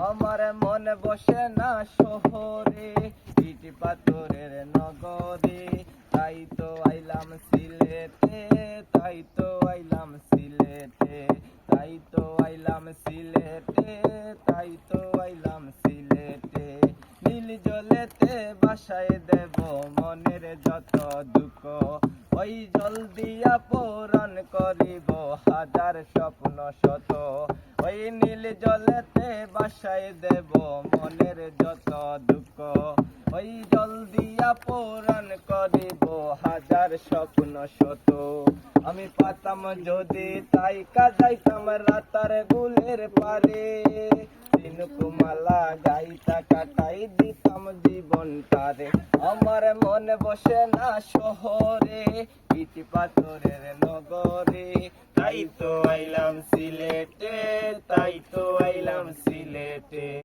আমার মনে বসে না শহরে, ইট পাথরের নগরে, তাই তো আইলাম সিলেটে, তাই তো আইলাম সিলেটে, তাই তো আইলাম সিলেটে, তাই তো আইলাম সিলেটে। নীল জলেতে বাসায় দেব মনের যত দুঃখ, ওই জল দিয়া পূরণ করিব হাজার স্বপ্ন শত। ওই নীল জলেতে বাসায় দেব মনের যত দুঃখ, ওই জল দিয়া পূরণ করিব হাজার স্বপ্ন শত। আমি পাতাম যদি তাই কাজাইতাম রাতার গুলের পারে, তিনকুমালা গাইতা কাটাই দিতাম জীবনটারে। আমার মনে বসে না শহরে, ইট পাথরের নগরে, তাই তো আইলাম সিলেটে, তাই তো আইলাম সিলেটে।